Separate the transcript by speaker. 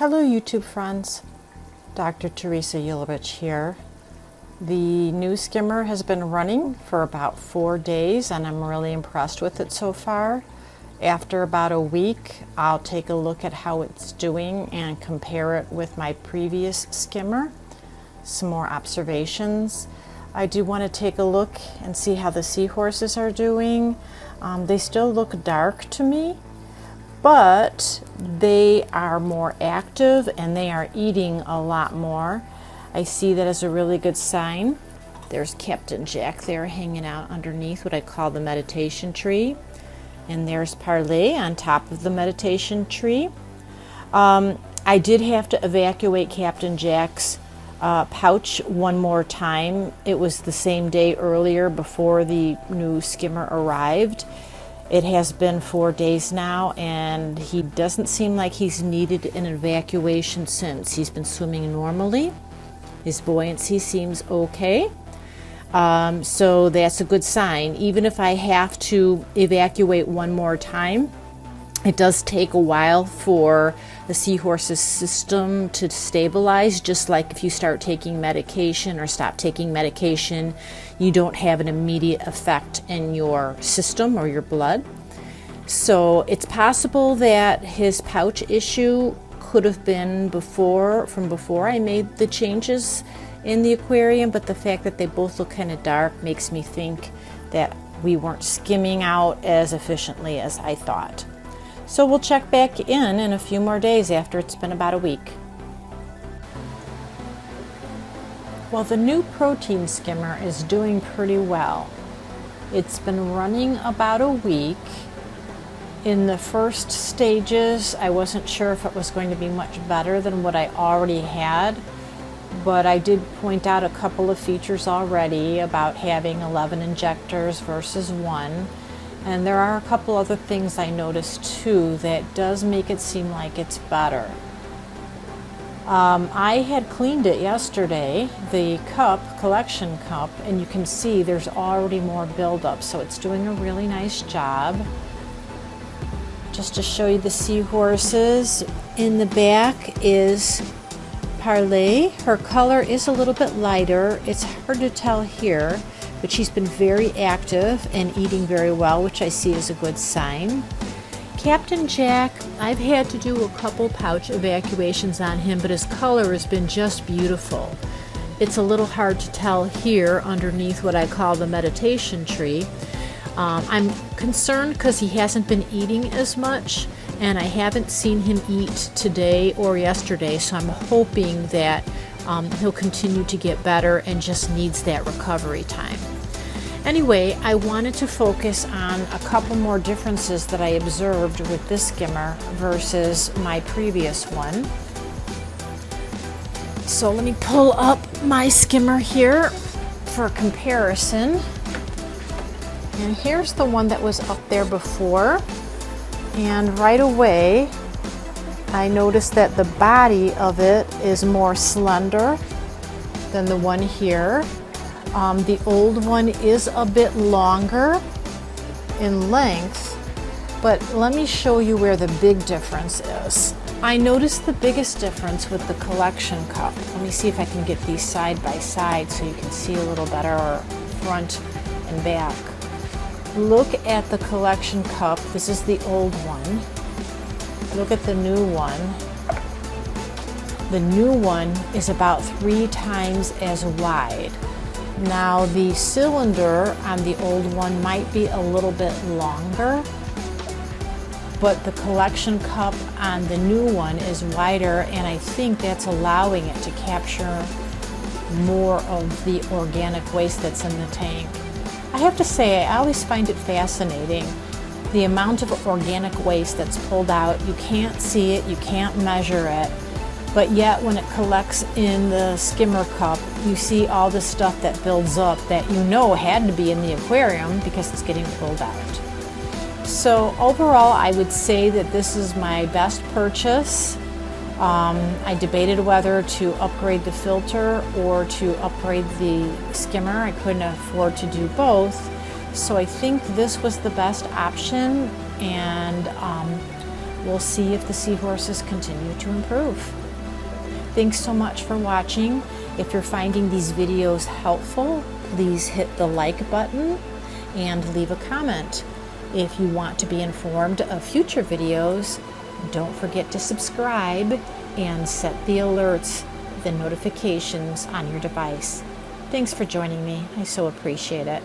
Speaker 1: Hello YouTube friends, Dr. Teresa Yulovich here. The new skimmer has been running for about 4 days and I'm really impressed with it so far. After about a week, I'll take a look at how it's doing and compare it with my previous skimmer. Some more observations. I do want to take a look and see how the Seahorses are doing. They still look dark to me, but they are more active and they are eating a lot more. I see that as a really good sign. There's Captain Jack there hanging out underneath what I call the meditation tree. And there's Parley on top of the meditation tree. I did have to evacuate Captain Jack's pouch one more time. It was the same day earlier before the new skimmer arrived. It has been 4 days now and he doesn't seem like he's needed an evacuation since. He's been swimming normally. His buoyancy seems okay. So that's a good sign. Even if I have to evacuate one more time, it does take a while for the Seahorse's system to stabilize, just like if you start taking medication or stop taking medication, you don't have an immediate effect in your system or your blood. So it's possible that his pouch issue could have been from before I made the changes in the aquarium, but the fact that they both look kind of dark makes me think that we weren't skimming out as efficiently as I thought. So we'll check back in a few more days after it's been about a week. Well, the new protein skimmer is doing pretty well. It's been running about a week. In the first stages, I wasn't sure if it was going to be much better than what I already had, but I did point out a couple of features already about having 11 injectors versus 1. And there are a couple other things I noticed too that does make it seem like it's better. I had cleaned it yesterday, the collection cup, and you can see there's already more buildup, so it's doing a really nice job. Just to show you the Seahorses, in the back is Parley. Her color is a little bit lighter. It's hard to tell here, but she's been very active and eating very well, which I see as a good sign. Captain Jack, I've had to do a couple pouch evacuations on him, but his color has been just beautiful. It's a little hard to tell here underneath what I call the meditation tree. I'm concerned because he hasn't been eating as much, and I haven't seen him eat today or yesterday, so I'm hoping that he'll continue to get better and just needs that recovery time. Anyway, I wanted to focus on a couple more differences that I observed with this skimmer versus my previous one. So let me pull up my skimmer here for comparison. And here's the one that was up there before. And right away, I noticed that the body of it is more slender than the one here. The old one is a bit longer in length, but let me show you where the big difference is. I noticed the biggest difference with the collection cup. Let me see if I can get these side by side so you can see a little better front and back. Look at the collection cup. This is the old one. Look at the new one. The new one is about 3 times as wide. Now the cylinder on the old one might be a little bit longer, but the collection cup on the new one is wider, and I think that's allowing it to capture more of the organic waste that's in the tank. I have to say, I always find it fascinating, the amount of organic waste that's pulled out. You can't see it, you can't measure it, but yet when it collects in the skimmer cup, you see all the stuff that builds up that you know had to be in the aquarium because it's getting pulled out. So overall, I would say that this is my best purchase. I debated whether to upgrade the filter or to upgrade the skimmer. I couldn't afford to do both, so I think this was the best option, and we'll see if the Seahorses continue to improve. Thanks so much for watching. If you're finding these videos helpful, please hit the like button and leave a comment. If you want to be informed of future videos, don't forget to subscribe and set the alerts, the notifications on your device. Thanks for joining me. I so appreciate it.